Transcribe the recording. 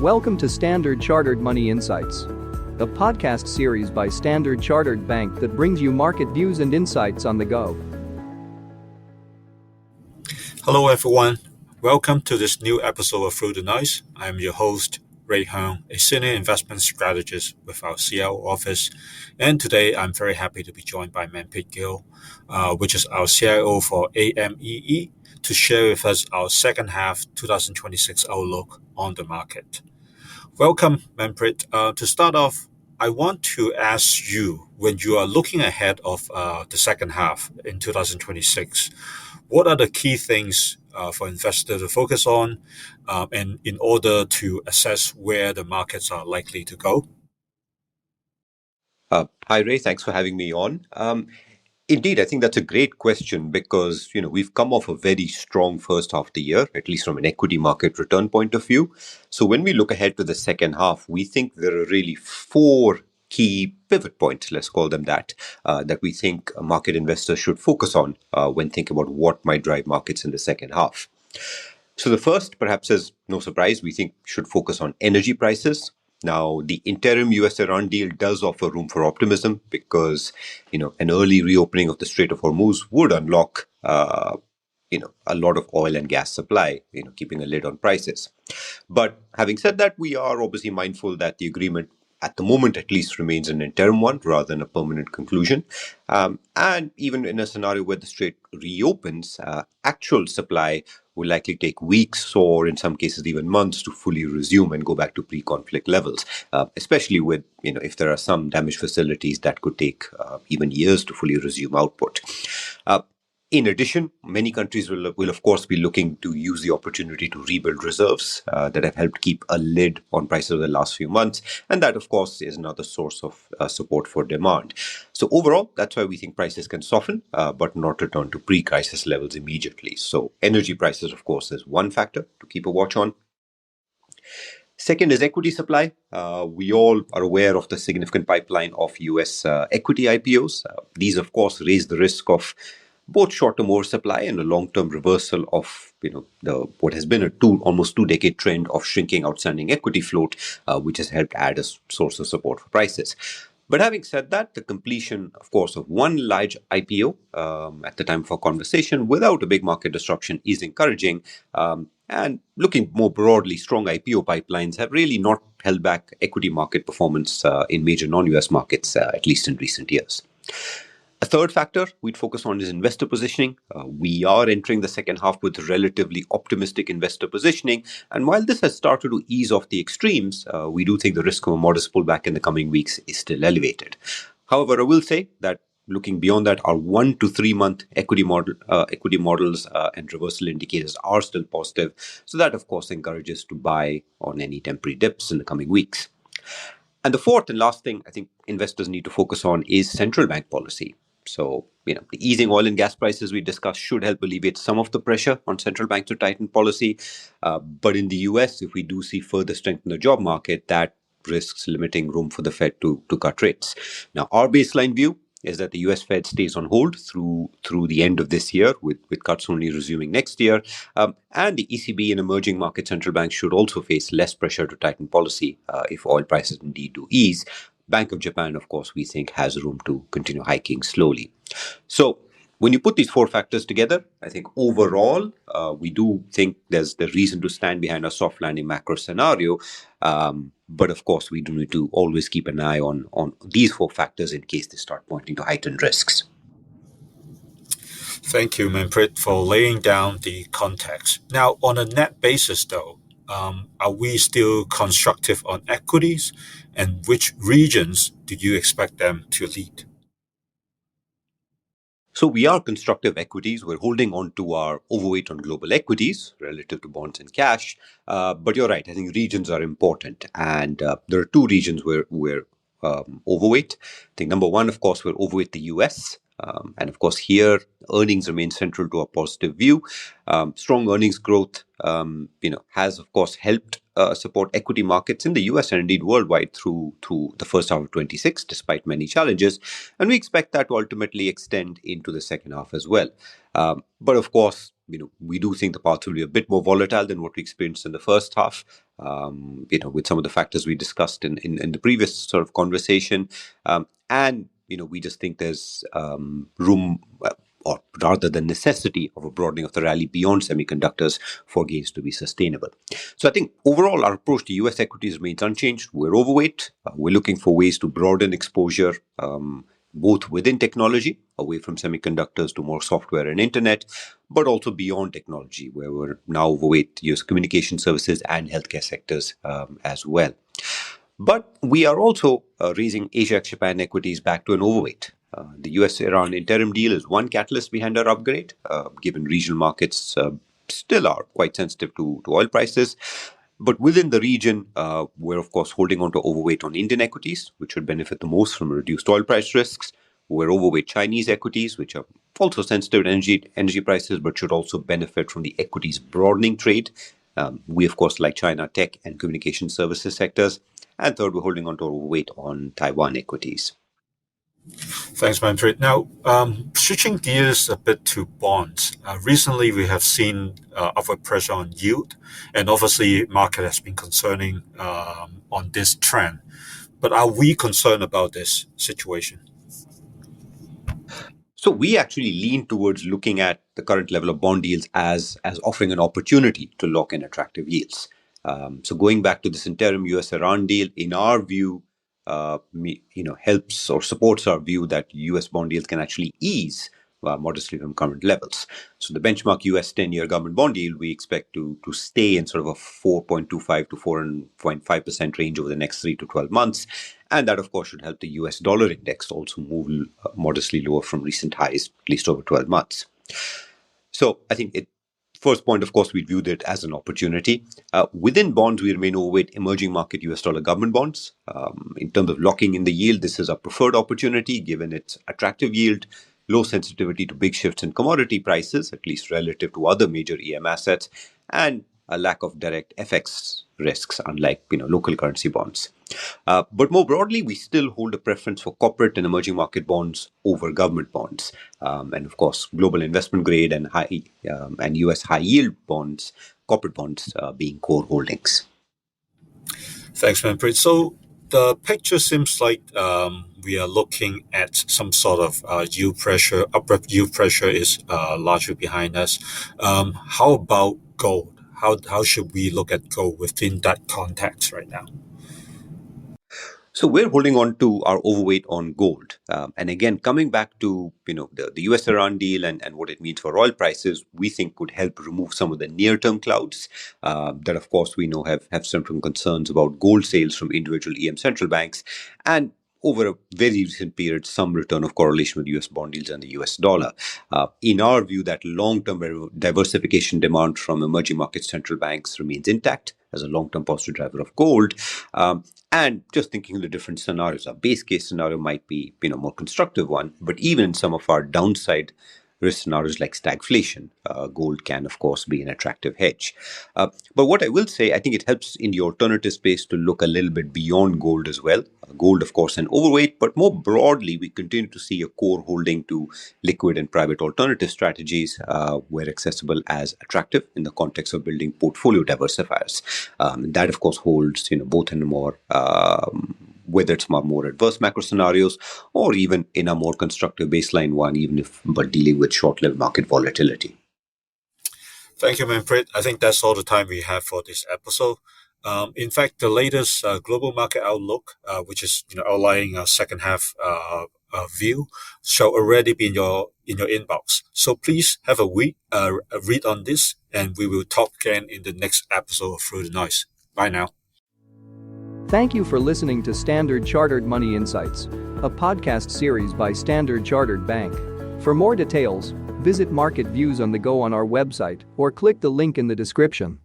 Welcome to Standard Chartered Money Insights, a podcast series by Standard Chartered Bank that brings you market views and insights on the go. Hello everyone, welcome to this new episode of Through the Noise. I'm your host, Heung, a senior investment strategist with our Seattle office. And today I'm very happy to be joined by Manpreet Gill, which is our CIO for AMEE, to share with us our second half 2026 outlook on the market. Welcome, Manpreet. To start off, I want to ask you, when you are looking ahead of the second half in 2026, what are the key things for investors to focus on and in order to assess where the markets are likely to go? Hi, Ray. Thanks for having me on. Indeed, I think that's a great question because, we've come off a very strong first half of the year, at least from an equity market return point of view. So when we look ahead to the second half, we think there are really four key pivot points, let's call them that we think market investors should focus on when thinking about what might drive markets in the second half. So the first, perhaps is no surprise, we think should focus on energy prices. Now, the interim US-Iran deal does offer room for optimism because, an early reopening of the Strait of Hormuz would unlock, a lot of oil and gas supply, keeping a lid on prices. But having said that, we are obviously mindful that the agreement, at the moment at least, remains an interim one rather than a permanent conclusion. And even in a scenario where the Strait reopens, actual supply will likely take weeks or in some cases even months to fully resume and go back to pre-conflict levels, especially with, if there are some damaged facilities that could take even years to fully resume output. In addition, many countries will of course be looking to use the opportunity to rebuild reserves that have helped keep a lid on prices over the last few months. And that, of course, is another source of support for demand. So overall, that's why we think prices can soften, but not return to pre-crisis levels immediately. So energy prices, of course, is one factor to keep a watch on. Second is equity supply. We all are aware of the significant pipeline of US equity IPOs. These, of course, raise the risk of both short-term oversupply and a long-term reversal of what has been a almost two-decade trend of shrinking outstanding equity float, which has helped add a source of support for prices. But having said that, the completion, of course, of one large IPO at the time of our conversation without a big market disruption is encouraging. And looking more broadly, strong IPO pipelines have really not held back equity market performance in major non-US markets, at least in recent years. A third factor we'd focus on is investor positioning. We are entering the second half with relatively optimistic investor positioning. And while this has started to ease off the extremes, we do think the risk of a modest pullback in the coming weeks is still elevated. However, I will say that looking beyond that, our 1 to 3 month equity models and reversal indicators are still positive. So that, of course, encourages to buy on any temporary dips in the coming weeks. And the fourth and last thing I think investors need to focus on is central bank policy. So, the easing oil and gas prices we discussed should help alleviate some of the pressure on central banks to tighten policy. But in the US, if we do see further strength in the job market, that risks limiting room for the Fed to cut rates. Now, our baseline view is that the US Fed stays on hold through the end of this year, with cuts only resuming next year. And the ECB and emerging market central banks should also face less pressure to tighten policy if oil prices indeed do ease. Bank of Japan, of course, we think has room to continue hiking slowly. So when you put these four factors together, I think overall, we do think there's the reason to stand behind a soft landing macro scenario. But of course, we do need to always keep an eye on these four factors in case they start pointing to heightened risks. Thank you, Manpreet, for laying down the context. Now, on a net basis, though, are we still constructive on equities? And which regions do you expect them to lead? So we are constructive equities. We're holding on to our overweight on global equities relative to bonds and cash. But you're right. I think regions are important. And there are two regions where we're overweight. I think number one, of course, we're overweight the US. And of course, here, earnings remain central to our positive view. Strong earnings growth, has, of course, helped support equity markets in the US and indeed worldwide through the first half of 26, despite many challenges. And we expect that to ultimately extend into the second half as well. But of course, we do think the path will be a bit more volatile than what we experienced in the first half. With some of the factors we discussed in the previous sort of conversation, and we just think there's room. Or rather the necessity of a broadening of the rally beyond semiconductors for gains to be sustainable. So I think overall our approach to US equities remains unchanged. We're overweight. We're looking for ways to broaden exposure, both within technology, away from semiconductors to more software and internet, but also beyond technology, where we're now overweight US communication services and healthcare sectors as well. But we are also raising Asia ex-Japan equities back to an overweight. The US-Iran interim deal is one catalyst behind our upgrade, given regional markets still are quite sensitive to oil prices. But within the region, we're of course holding on to overweight on Indian equities, which would benefit the most from reduced oil price risks. We're overweight Chinese equities, which are also sensitive to energy prices, but should also benefit from the equities broadening trade. We, of course, like China tech and communication services sectors. And third, we're holding on to overweight on Taiwan equities. Thanks, Manpreet. Now, switching gears a bit to bonds. Recently, we have seen upward pressure on yield, and obviously, market has been concerning on this trend. But are we concerned about this situation? So we actually lean towards looking at the current level of bond yields as offering an opportunity to lock in attractive yields. So going back to this interim US-Iran deal, in our view, helps or supports our view that US bond yields can actually ease modestly from current levels. So the benchmark US 10-year government bond yield we expect to stay in sort of a 4.25 to 4.5% range over the next 3 to 12 months. And that, of course, should help the US dollar index also move modestly lower from recent highs, at least over 12 months. So I think first point, of course, we viewed it as an opportunity. Within bonds, we remain overweight emerging market US dollar government bonds. In terms of locking in the yield, this is a preferred opportunity given its attractive yield, low sensitivity to big shifts in commodity prices, at least relative to other major EM assets, and a lack of direct FX risks, unlike local currency bonds. But more broadly, we still hold a preference for corporate and emerging market bonds over government bonds, and of course, global investment grade and US high yield bonds, corporate bonds being core holdings. Thanks, Manpreet. So the picture seems like we are looking at some sort of yield pressure. Upward yield pressure is largely behind us. How about gold? How should we look at gold within that context right now? So we're holding on to our overweight on gold. And again, coming back to the US-Iran deal and what it means for oil prices, we think could help remove some of the near-term clouds that, of course, we know have stemmed from concerns about gold sales from individual EM central banks. And over a very recent period, some return of correlation with US bond yields and the US dollar. In our view, that long-term diversification demand from emerging market central banks remains intact as a long-term positive driver of gold. And just thinking of the different scenarios, our base case scenario might be a more constructive one, but even in some of our downside risk scenarios like stagflation, gold can, of course, be an attractive hedge. But what I will say, I think it helps in the alternative space to look a little bit beyond gold as well. Gold, of course, an overweight, but more broadly, we continue to see a core holding to liquid and private alternative strategies where accessible as attractive in the context of building portfolio diversifiers. That, of course, holds both in a more whether it's more adverse macro scenarios or even in a more constructive baseline one, but dealing with short-lived market volatility. Thank you, Manpreet. I think that's all the time we have for this episode. In fact, the latest global market outlook, which is outlining a second half view, shall already be in your inbox. So please have a read on this, and we will talk again in the next episode of Through the Noise. Bye now. Thank you for listening to Standard Chartered Money Insights, a podcast series by Standard Chartered Bank. For more details, visit Market Views on the Go on our website or click the link in the description.